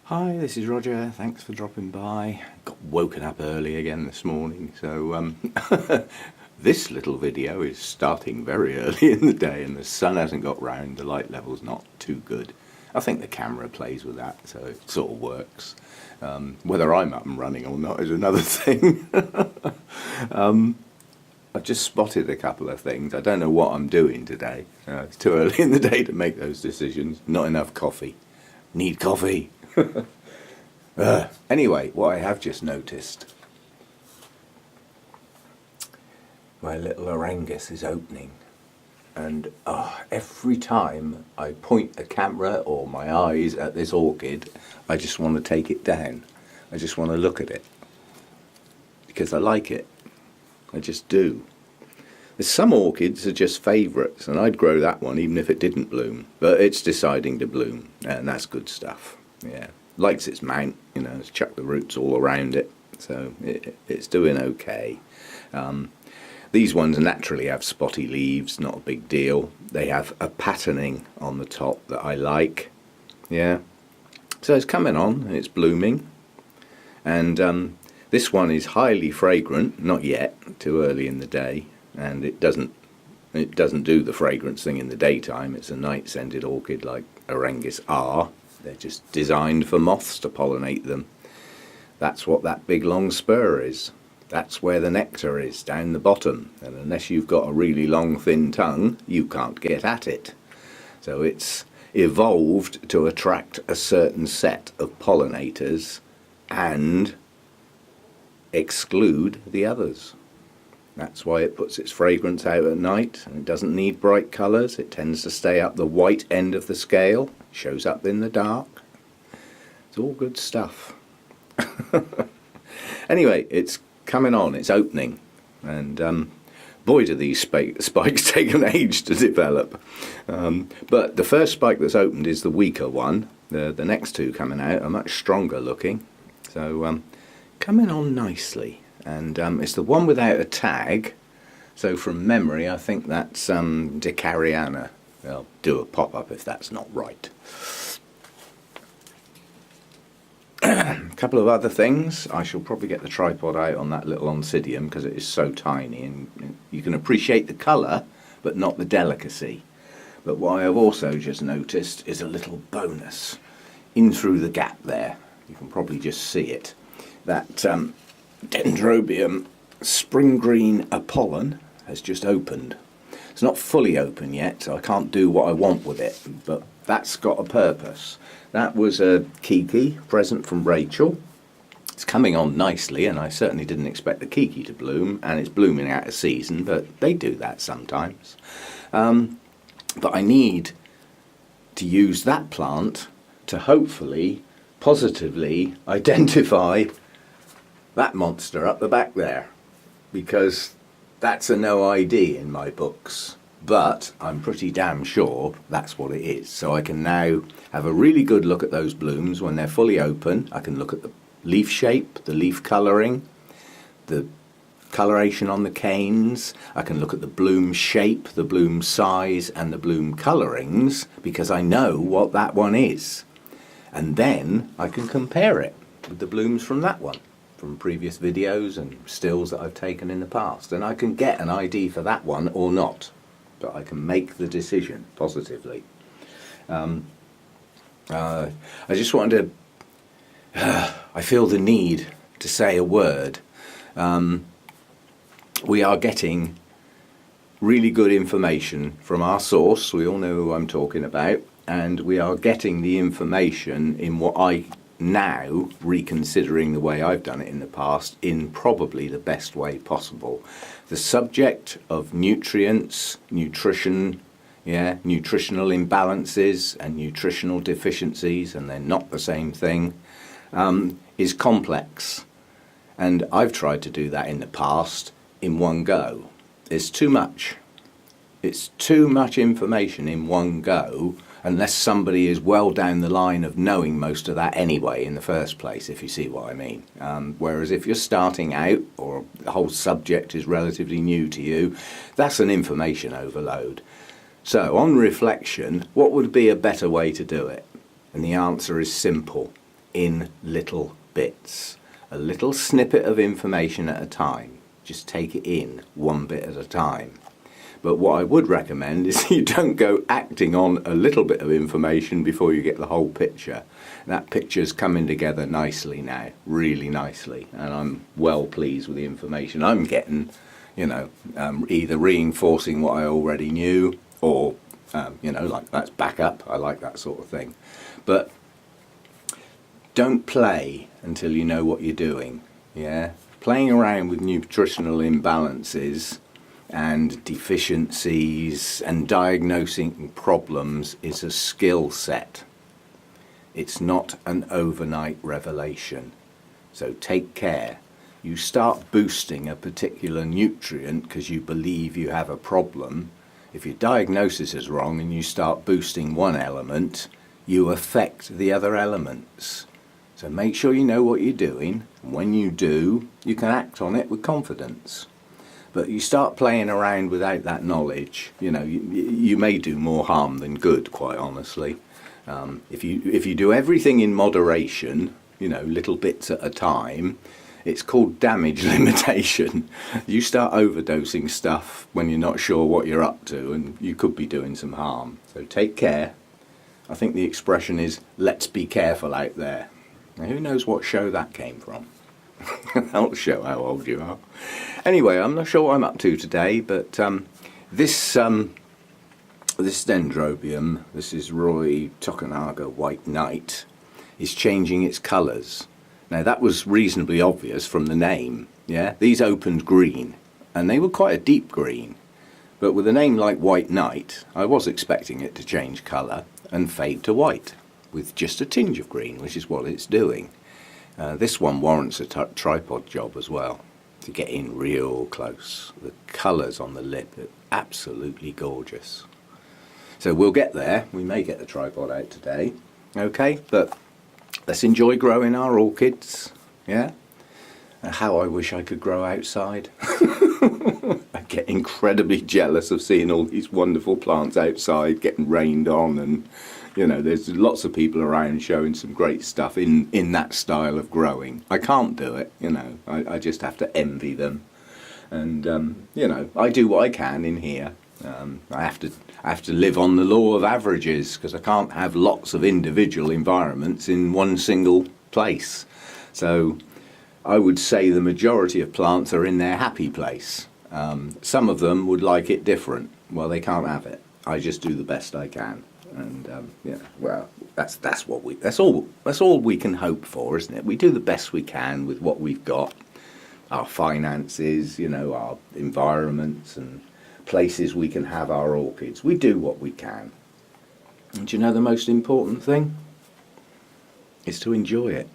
Hi, this is Roger. Thanks for dropping by. Got woken up early again this morning, so this little video is starting very early in the day and the sun hasn't got round, the light level's not too good. I think the camera plays with that, so it sort of works. Whether I'm up and running or not is another thing. I've just spotted a couple of things. I don't know what I'm doing today. It's too early in the day to make those decisions. Not enough coffee. Need coffee. Anyway, what I have just noticed, my little orangus is opening, and every time I point the camera or my eyes at this orchid, I just want to take it down. I just want to look at it because I like it. I just do. There's some orchids are just favourites, and I'd grow that one even if it didn't bloom, but it's deciding to bloom, and that's good stuff. Yeah, likes its mount, you know, it's chucked the roots all around it, so it's doing okay. These ones naturally have spotty leaves, not a big deal. They have a patterning on the top that I like. Yeah, so it's coming on, it's blooming, and this one is highly fragrant. Not yet, too early in the day, and it doesn't do the fragrance thing in the daytime. It's a night scented orchid like Orangus are. They're just designed for moths to pollinate them. That's what that big long spur is. That's where the nectar is, down the bottom. And unless you've got a really long thin tongue, you can't get at it. So it's evolved to attract a certain set of pollinators and exclude the others. That's why it puts its fragrance out at night, and it doesn't need bright colours. It tends to stay up the white end of the scale, shows up in the dark. It's all good stuff. Anyway, it's coming on, it's opening, and boy do these spikes take an age to develop. But the first spike that's opened is the weaker one. The next two coming out are much stronger looking, so coming on nicely. And it's the one without a tag, so from memory I think that's Decariana. I'll do a pop-up if that's not right. A couple of other things. I shall probably get the tripod out on that little Oncidium because it is so tiny, and you can appreciate the colour but not the delicacy. But what I have also just noticed is a little bonus in through the gap there. You can probably just see it. That Dendrobium spring green Apollon has just opened. It's not fully open yet, so I can't do what I want with it, but that's got a purpose. That was a Kiki present from Rachel. It's coming on nicely, and I certainly didn't expect the Kiki to bloom, and it's blooming out of season, but they do that sometimes. But I need to use that plant to hopefully positively identify that monster up the back there, because that's a no ID in my books, but I'm pretty damn sure that's what it is. So I can now have a really good look at those blooms when they're fully open. I can look at the leaf shape, the leaf colouring, the coloration on the canes. I can look at the bloom shape, the bloom size and the bloom colourings, because I know what that one is, and then I can compare it with the blooms from that one, from previous videos and stills that I've taken in the past, and I can get an ID for that one or not, but I can make the decision positively. I just wanted to I feel the need to say a word. We are getting really good information from our source. We all know who I'm talking about, and we are getting the information in what I now, reconsidering the way I've done it in the past, in probably the best way possible. The subject of nutrients, nutrition, nutritional imbalances and nutritional deficiencies, and they're not the same thing, is complex. And I've tried to do that in the past in one go. It's too much. It's too much information in one go, unless somebody is well down the line of knowing most of that anyway in the first place, if you see what I mean. Whereas if you're starting out, or the whole subject is relatively new to you, that's an information overload. So on reflection, what would be a better way to do it? And the answer is simple. in little bits. A little snippet of information at a time. Just take it in one bit at a time. But what I would recommend is you don't go acting on a little bit of information before you get the whole picture. That picture's coming together nicely now, really nicely, and I'm well pleased with the information I'm getting, you know, either reinforcing what I already knew or, you know, like that's backup. I like that sort of thing. But don't play until you know what you're doing, yeah? Playing around with nutritional imbalances and deficiencies and diagnosing problems is a skill set. It's not an overnight revelation. So take care. You start boosting a particular nutrient because you believe you have a problem. If your diagnosis is wrong and you start boosting one element, you affect the other elements. So make sure you know what you're doing. And when you do, you can act on it with confidence. But you start playing around without that knowledge, you know, you may do more harm than good, quite honestly. If you do everything in moderation, you know, little bits at a time, it's called damage limitation. You start overdosing stuff when you're not sure what you're up to, and you could be doing some harm. So take care. I think the expression is, let's be careful out there. Now, who knows what show that came from? That'll show how old you are. Anyway, I'm not sure what I'm up to today, but this dendrobium, this is Roy Tokunaga White Knight, is changing its colours. Now that was reasonably obvious from the name, yeah? These opened green, and they were quite a deep green. But with a name like White Knight, I was expecting it to change colour and fade to white, with just a tinge of green, which is what it's doing. This one warrants a tripod job as well, to get in real close. The colours on the lip are absolutely gorgeous. So we'll get there. We may get the tripod out today, okay? But let's enjoy growing our orchids, yeah? How I wish I could grow outside. I get incredibly jealous of seeing all these wonderful plants outside getting rained on, and you know, there's lots of people around showing some great stuff in that style of growing. I can't do it, you know. I just have to envy them, and you know, I do what I can in here. I have to live on the law of averages because I can't have lots of individual environments in one single place. So I would say the majority of plants are in their happy place. Some of them would like it different. Well, they can't have it. I just do the best I can. And yeah, well, that's all we can hope for, isn't it? We do the best we can with what we've got, our finances, you know, our environments and places we can have our orchids. We do what we can. And do you know the most important thing? Is to enjoy it.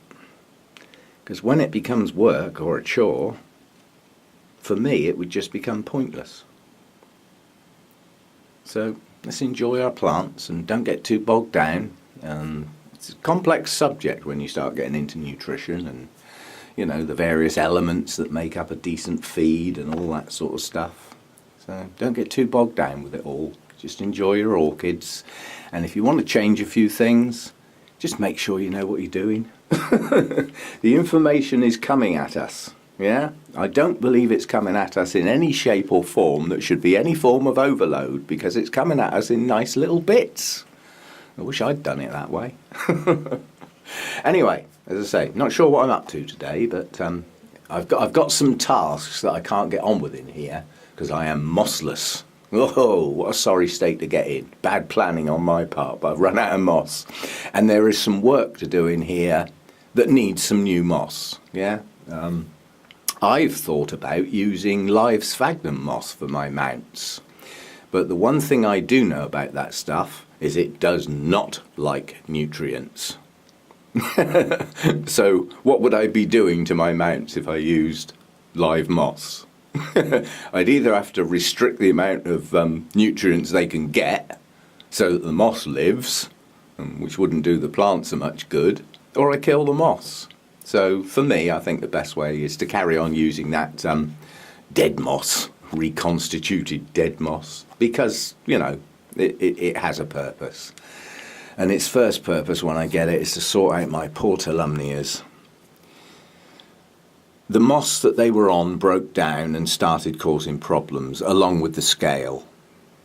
Because when it becomes work or a chore, for me it would just become pointless. So let's enjoy our plants and don't get too bogged down. It's a complex subject when you start getting into nutrition and, you know, the various elements that make up a decent feed and all that sort of stuff. So don't get too bogged down with it all. Just enjoy your orchids. And if you want to change a few things, just make sure you know what you're doing. The information is coming at us. Yeah, I don't believe it's coming at us in any shape or form that should be any form of overload, because it's coming at us in nice little bits. I wish I'd done it that way. Anyway, as I say, not sure what I'm up to today, but I've got some tasks that I can't get on with in here because I am mossless. Oh, what a sorry state to get in. Bad planning on my part, but I've run out of moss. And there is some work to do in here that needs some new moss. Yeah. I've thought about using live sphagnum moss for my mounts, but the one thing I do know about that stuff is it does not like nutrients. So what would I be doing to my mounts if I used live moss? I'd either have to restrict the amount of nutrients they can get so that the moss lives, which wouldn't do the plant so much good, or I kill the moss. So for me, I think the best way is to carry on using that dead moss, reconstituted dead moss, because, you know, it has a purpose. And its first purpose when I get it is to sort out my portulumnias. The moss that they were on broke down and started causing problems, along with the scale.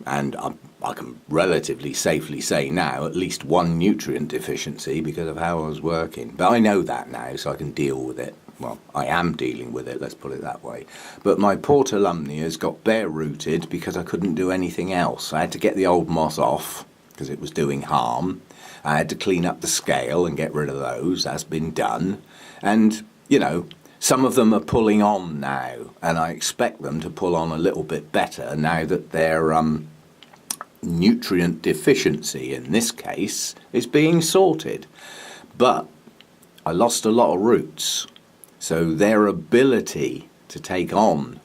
And I can relatively safely say now at least one nutrient deficiency because of how I was working. But I know that now, so I can deal with it. Well, I am dealing with it, let's put it that way. But my portulumnias got bare rooted because I couldn't do anything else. I had to get the old moss off because it was doing harm. I had to clean up the scale and get rid of those. That's been done. And, you know, some of them are pulling on now, and I expect them to pull on a little bit better now that their nutrient deficiency, in this case, is being sorted. But I lost a lot of roots, so their ability to take on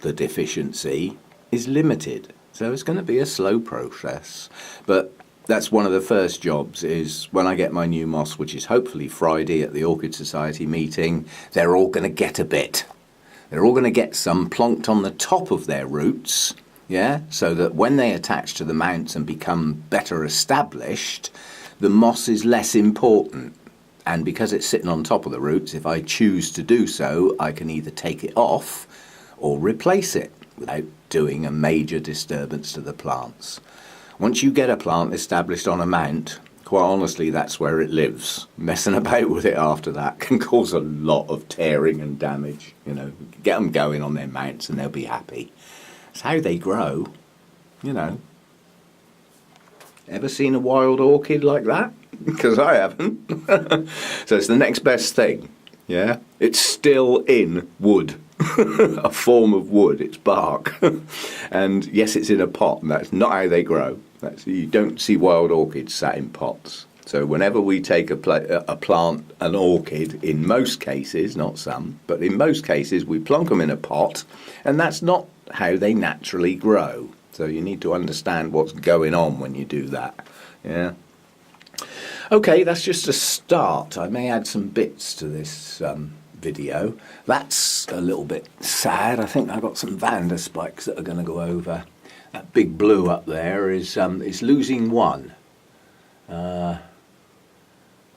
the deficiency is limited. So it's going to be a slow process, but that's one of the first jobs, is when I get my new moss, which is hopefully Friday at the Orchid Society meeting, they're all going to get a bit. They're all going to get some plonked on the top of their roots, yeah, so that when they attach to the mounts and become better established, the moss is less important. And because it's sitting on top of the roots, if I choose to do so, I can either take it off or replace it without doing a major disturbance to the plants. Once you get a plant established on a mount, quite honestly, that's where it lives. Messing about with it after that can cause a lot of tearing and damage. You know, get them going on their mounts and they'll be happy. It's how they grow, you know. Ever seen a wild orchid like that? Because I haven't. So it's the next best thing, yeah? It's still in wood. A form of wood, it's bark. And yes, it's in a pot, and that's not how they grow. You don't see wild orchids sat in pots. So whenever we take a plant, an orchid, in most cases, not some, but in most cases, we plonk them in a pot, and that's not how they naturally grow. So you need to understand what's going on when you do that. Yeah. Okay, that's just a start. I may add some bits to this video. That's a little bit sad. I think I've got some Vanda spikes that are going to go over. That big blue up there is losing one. And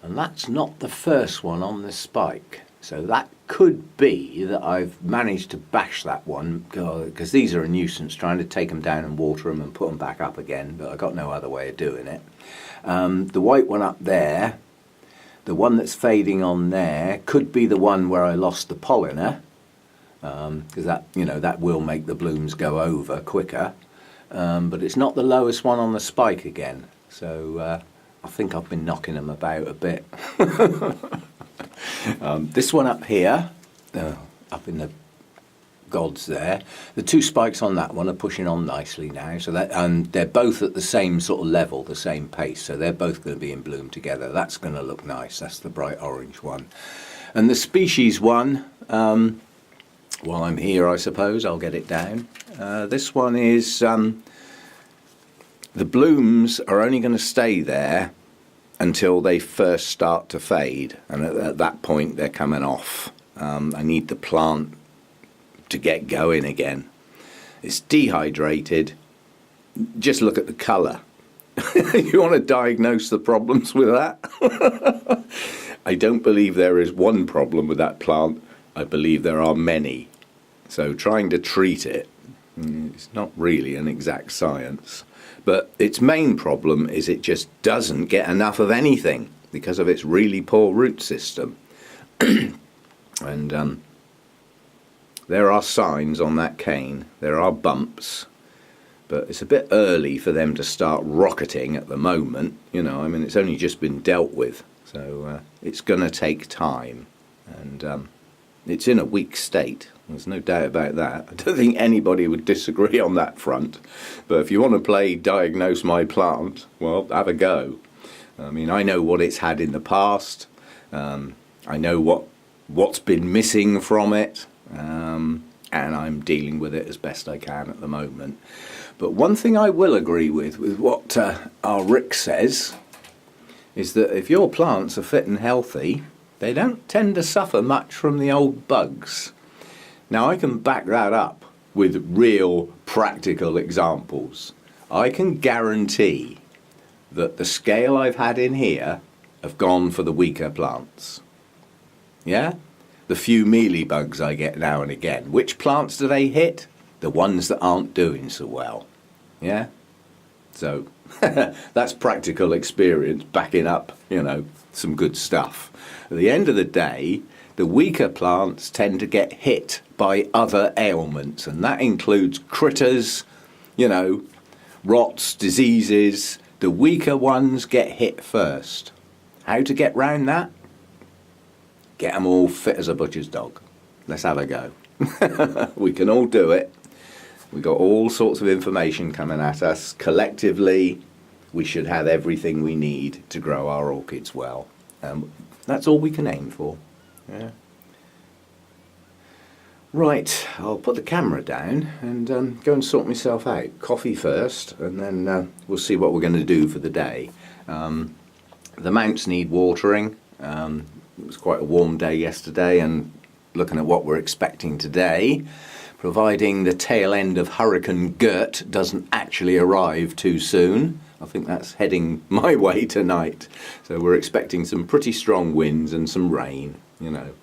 that's not the first one on the spike. So that could be that I've managed to bash that one, because these are a nuisance, trying to take them down and water them and put them back up again, but I've got no other way of doing it. The white one up there, the one that's fading on there, could be the one where I lost the polliner, because that, you know, that will make the blooms go over quicker. But it's not the lowest one on the spike again, so I think I've been knocking them about a bit. This one up here, up in the gods there, the two spikes on that one are pushing on nicely now, so that, and they're both at the same sort of level, the same pace, so they're both going to be in bloom together. That's going to look nice. That's the bright orange one. And the species one, while I'm here, I suppose I'll get it down. This one is, the blooms are only going to stay there until they first start to fade, and at that point they're coming off. I need the plant to get going again. It's dehydrated. Just look at the colour. You want to diagnose the problems with that? I don't believe there is one problem with that plant. I believe there are many. So trying to treat it, it's not really an exact science. But its main problem is it just doesn't get enough of anything because of its really poor root system. And there are signs on that cane. There are bumps. But it's a bit early for them to start rocketing at the moment. You know, I mean, it's only just been dealt with. So it's going to take time. And it's in a weak state. There's no doubt about that. I don't think anybody would disagree on that front. But if you want to play Diagnose My Plant, well, have a go. I mean, I know what it's had in the past. I know what's been missing from it. And I'm dealing with it as best I can at the moment. But one thing I will agree with what our Rick says, is that if your plants are fit and healthy, they don't tend to suffer much from the old bugs. Now, I can back that up with real practical examples. I can guarantee that the scale I've had in here have gone for the weaker plants. Yeah? The few mealybugs I get now and again. Which plants do they hit? The ones that aren't doing so well. Yeah? So, that's practical experience backing up, some good stuff. At the end of the day, the weaker plants tend to get hit by other ailments, and that includes critters, rots, diseases. The weaker ones get hit first. How to get round that? Get them all fit as a butcher's dog. Let's have a go. We can all do it. We've got all sorts of information coming at us. Collectively, we should have everything we need to grow our orchids well. That's all we can aim for. Yeah. Right, I'll put the camera down and go and sort myself out. Coffee first, and then we'll see what we're going to do for the day. The mounts need watering. It was quite a warm day yesterday, and looking at what we're expecting today, providing the tail end of Hurricane Gert doesn't actually arrive too soon. I think that's heading my way tonight. So we're expecting some pretty strong winds and some rain,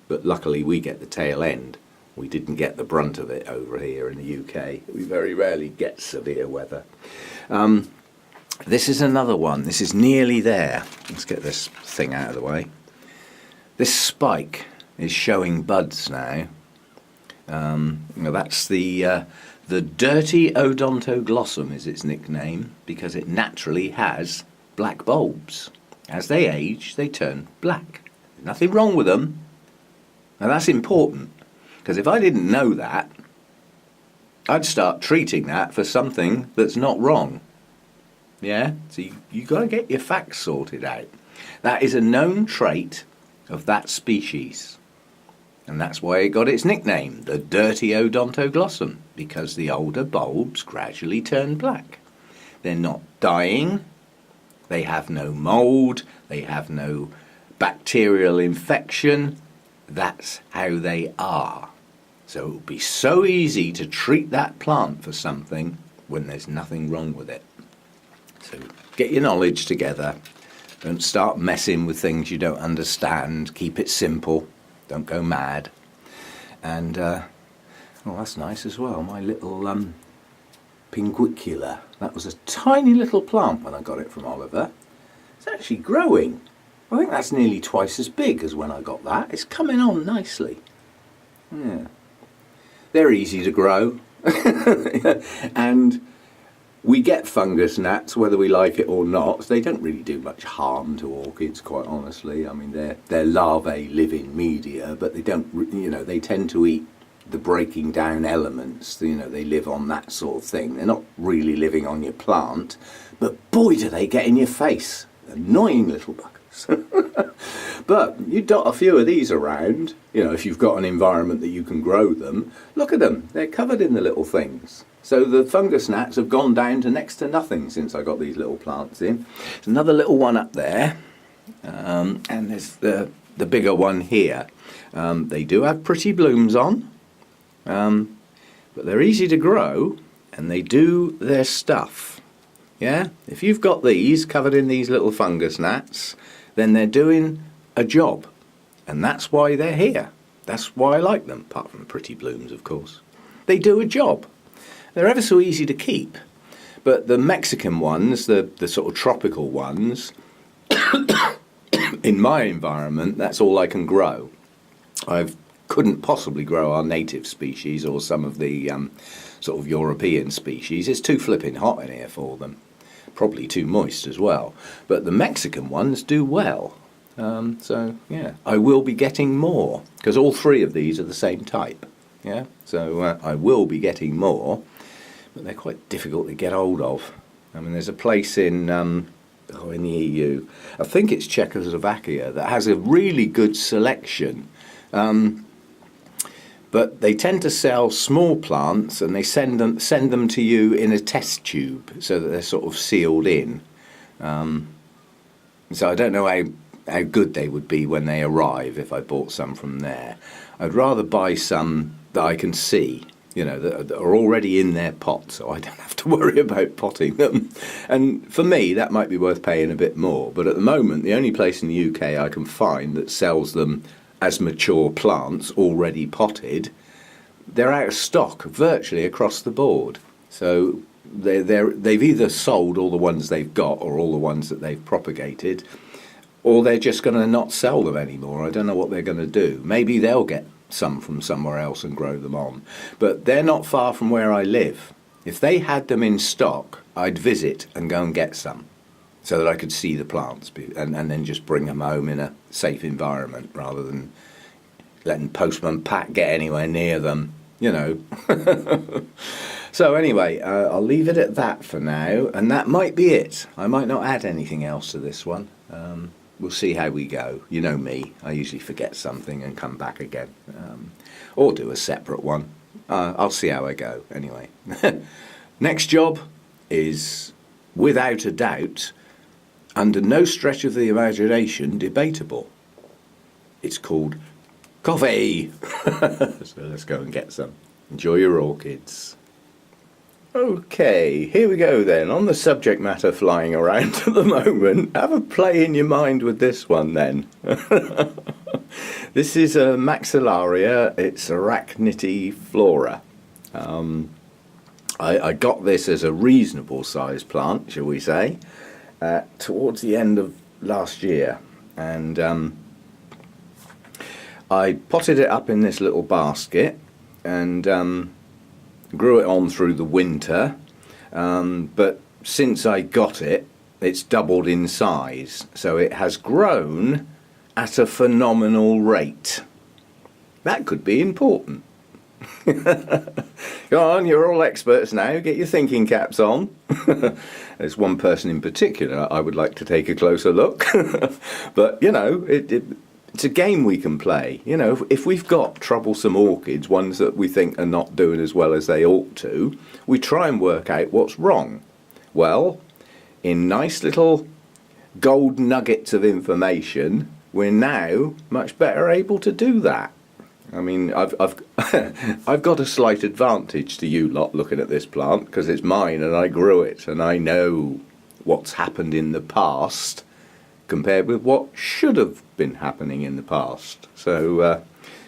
but luckily we get the tail end. We didn't get the brunt of it over here in the UK. We very rarely get severe weather. This is another one. This is nearly there. Let's get this thing out of the way. This spike is showing buds now. That's the dirty odontoglossum is its nickname, because it naturally has black bulbs. As they age, they turn black. Nothing wrong with them. Now that's important, because if I didn't know that, I'd start treating that for something that's not wrong. Yeah? So you got to get your facts sorted out. That is a known trait of that species. And that's why it got its nickname, the dirty odontoglossum, because the older bulbs gradually turn black. They're not dying, they have no mould, they have no bacterial infection. That's how they are. So it would be so easy to treat that plant for something when there's nothing wrong with it. So get your knowledge together. Don't start messing with things you don't understand. Keep it simple. Don't go mad. And, that's nice as well. My little pinguicula. That was a tiny little plant when I got it from Oliver. It's actually growing. I think that's nearly twice as big as when I got that. It's coming on nicely. Yeah. They're easy to grow. And we get fungus gnats whether we like it or not. They don't really do much harm to orchids, quite honestly. I mean, their larvae live in media, but they don't, they tend to eat the breaking down elements. They live on that sort of thing. They're not really living on your plant, but boy do they get in your face. Annoying little buggers. But you dot a few of these around, if you've got an environment that you can grow them. Look at them, they're covered in the little things. So the fungus gnats have gone down to next to nothing since I got these little plants in. There's another little one up there, and there's the bigger one here. They do have pretty blooms on, but they're easy to grow, and they do their stuff. Yeah? If you've got these covered in these little fungus gnats, then they're doing a job, and that's why they're here. That's why I like them, apart from the pretty blooms, of course. They do a job. They're ever so easy to keep, but the Mexican ones, the sort of tropical ones, in my environment, that's all I can grow. I couldn't possibly grow our native species or some of the sort of European species. It's too flipping hot in here for them. Probably too moist as well. But the Mexican ones do well. So, yeah, I will be getting more, because all three of these are the same type. Yeah, so I will be getting more. But they're quite difficult to get hold of. I mean, there's a place in the EU, I think it's Czechoslovakia, that has a really good selection. But they tend to sell small plants, and they send them to you in a test tube, so that they're sort of sealed in. So I don't know how good they would be when they arrive if I bought some from there. I'd rather buy some that I can see. you know, that are already in their pot, so I don't have to worry about potting them. And for me, that might be worth paying a bit more. But at the moment, the only place in the UK I can find that sells them as mature plants already potted, they're out of stock virtually across the board. So they've either sold all the ones they've got or all the ones that they've propagated, or they're just going to not sell them anymore. I don't know what they're going to do. Maybe they'll get some from somewhere else and grow them on. But they're not far from where I live. If they had them in stock, I'd visit and go and get some so that I could see the plants and then just bring them home in a safe environment rather than letting Postman Pat get anywhere near them, you know. So anyway, I'll leave it at that for now, and that might be it. I might not add anything else to this one. We'll see how we go. You know me, I usually forget something and come back again. Or do a separate one. I'll see how I go, anyway. Next job is, without a doubt, under no stretch of the imagination, debatable. It's called coffee. So let's go and get some. Enjoy your orchids. Okay, here we go then. On the subject matter flying around at the moment, have a play in your mind with this one then. This is a Maxillaria, it's Arachnitiflora. I got this as a reasonable sized plant, shall we say, towards the end of last year. And I potted it up in this little basket and grew it on through the winter, but since I got it, it's doubled in size, so it has grown at a phenomenal rate. That could be important. Go on, you're all experts now, get your thinking caps on. There's one person in particular I would like to take a closer look. But, you know, it's a game we can play. You know, if we've got troublesome orchids, ones that we think are not doing as well as they ought to, we try and work out what's wrong. Well, in nice little gold nuggets of information, we're now much better able to do that. I mean, I've I've got a slight advantage to you lot looking at this plant because it's mine and I grew it and I know what's happened in the past compared with what should have been happening in the past. So,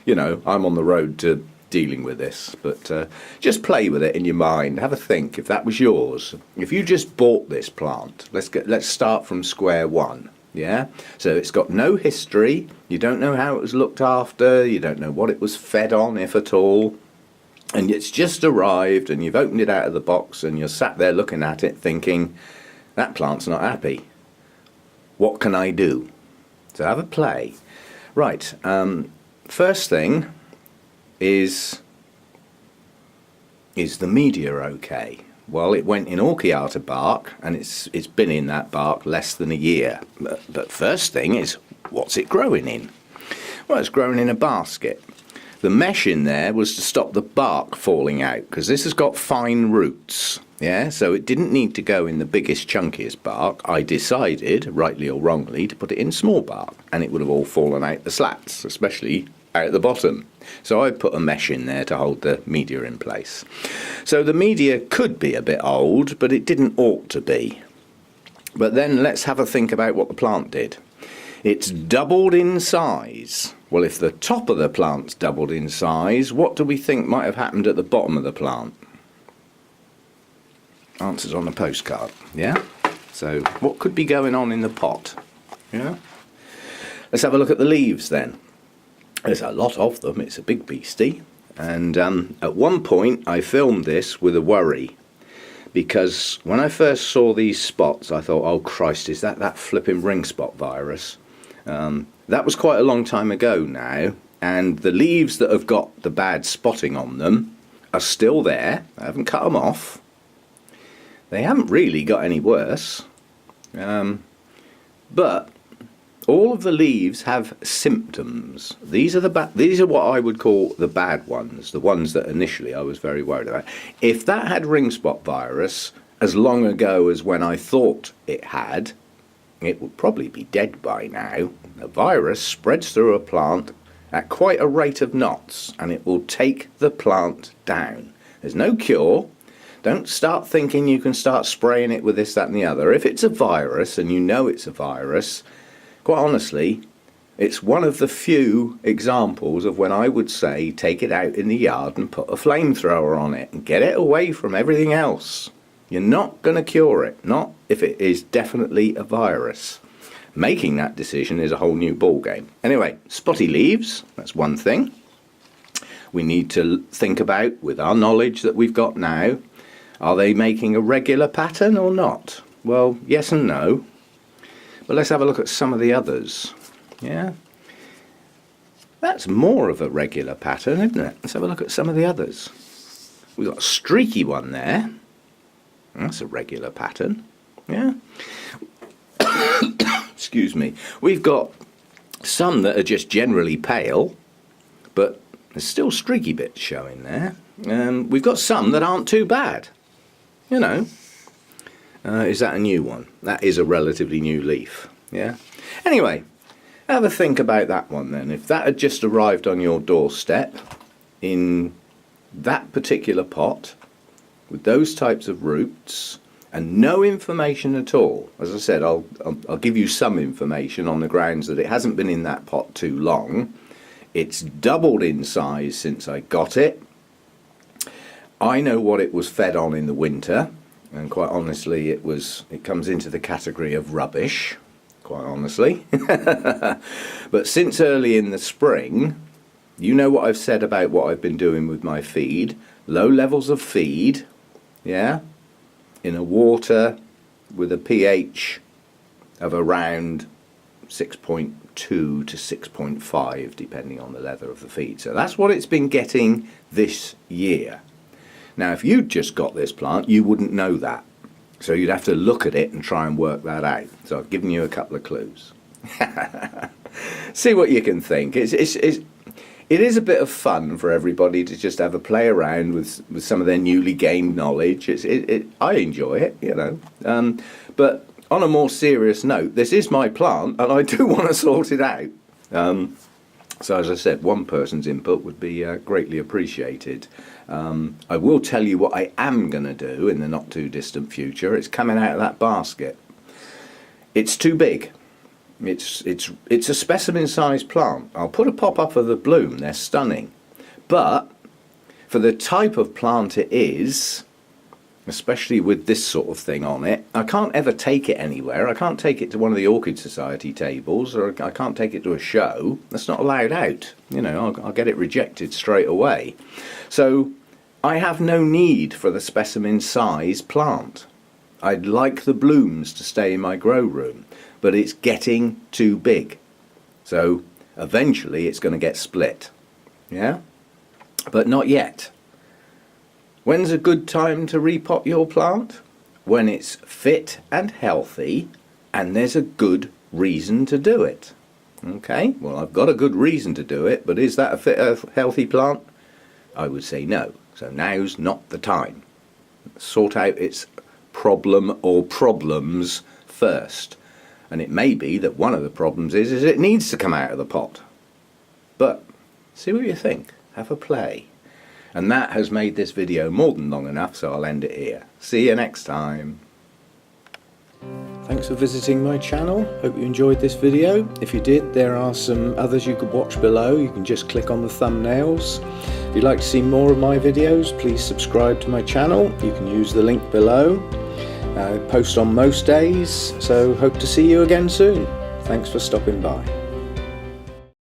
you know, I'm on the road to dealing with this, but just play with it in your mind. Have a think. If that was yours, if you just bought this plant, let's start from square one. Yeah, so it's got no history. You don't know how it was looked after. You don't know what it was fed on, if at all. And it's just arrived, and you've opened it out of the box, and you're sat there looking at it, thinking, "That plant's not happy. What can I do?" So have a play. Right. First thing is the media okay? Well, it went in Orchiata bark, and it's been in that bark less than a year. But first thing is, what's it growing in? Well, it's growing in a basket. The mesh in there was to stop the bark falling out, because this has got fine roots. Yeah, so it didn't need to go in the biggest, chunkiest bark. I decided, rightly or wrongly, to put it in small bark, and it would have all fallen out the slats, especially out the bottom. So I put a mesh in there to hold the media in place. So the media could be a bit old, but it didn't ought to be. But then let's have a think about what the plant did. It's doubled in size. Well, if the top of the plant's doubled in size, what do we think might have happened at the bottom of the plant? Answers on the postcard, yeah? So what could be going on in the pot? Yeah? Let's have a look at the leaves then. There's a lot of them, it's a big beastie. And at one point I filmed this with a worry, because when I first saw these spots I thought, oh Christ, is that flipping ring spot virus? That was quite a long time ago now, and the leaves that have got the bad spotting on them are still there. I haven't cut them off. They haven't really got any worse. But all of the leaves have symptoms. These are what I would call the bad ones, the ones that initially I was very worried about. If that had ring spot virus as long ago as when I thought it had, it would probably be dead by now. The virus spreads through a plant at quite a rate of knots, and it will take the plant down. There's no cure. Don't start thinking you can start spraying it with this, that and the other. If it's a virus and you know it's a virus, quite honestly, it's one of the few examples of when I would say take it out in the yard and put a flamethrower on it and get it away from everything else. You're not going to cure it, not if it is definitely a virus. Making that decision is a whole new ball game. Anyway, spotty leaves, that's one thing we need to think about with our knowledge that we've got now. Are they making a regular pattern or not? Well, yes and no. But let's have a look at some of the others. Yeah, that's more of a regular pattern, isn't it? Let's have a look at some of the others. We've got a streaky one there. That's a regular pattern. Yeah. Excuse me. We've got some that are just generally pale, but there's still streaky bits showing there. We've got some that aren't too bad. You know. Is that a new one? That is a relatively new leaf. Yeah. Anyway. Have a think about that one then. If that had just arrived on your doorstep in that particular pot with those types of roots and no information at all, as I said, I'll give you some information on the grounds that it hasn't been in that pot too long. It's doubled in size since I got it. I know what it was fed on in the winter, and quite honestly it comes into the category of rubbish. Quite honestly. But since early in the spring, you know what I've said about what I've been doing with my feed. Low levels of feed, yeah, in a water with a pH of around 6.2 to 6.5 depending on the leather of the feed. So that's what it's been getting this year. Now if you'd just got this plant, you wouldn't know that. So you'd have to look at it and try and work that out. So I've given you a couple of clues. See what you can think. It is a bit of fun for everybody to just have a play around with some of their newly gained knowledge. I enjoy it, you know. But on a more serious note, this is my plant and I do want to sort it out. So as I said, one person's input would be greatly appreciated. I will tell you what I am going to do in the not too distant future. It's coming out of that basket. It's too big. It's a specimen sized plant. I'll put a pop up of the bloom. They're stunning. But for the type of plant it is, especially with this sort of thing on it, I can't ever take it anywhere. I can't take it to one of the Orchid Society tables, or I can't take it to a show. That's not allowed out. You know, I'll get it rejected straight away. So I have no need for the specimen size plant. I'd like the blooms to stay in my grow room, but it's getting too big. So eventually it's going to get split. Yeah? But not yet. When's a good time to repot your plant? When it's fit and healthy and there's a good reason to do it. Okay, well I've got a good reason to do it, but is that a fit, healthy plant? I would say no. So now's not the time. Sort out its problem or problems first. And it may be that one of the problems is it needs to come out of the pot. But see what you think. Have a play. And that has made this video more than long enough, so I'll end it here. See you next time. Thanks for visiting my channel. Hope you enjoyed this video. If you did, there are some others you could watch below. You can just click on the thumbnails. If you'd like to see more of my videos, please subscribe to my channel. You can use the link below. I post on most days, so hope to see you again soon. Thanks for stopping by.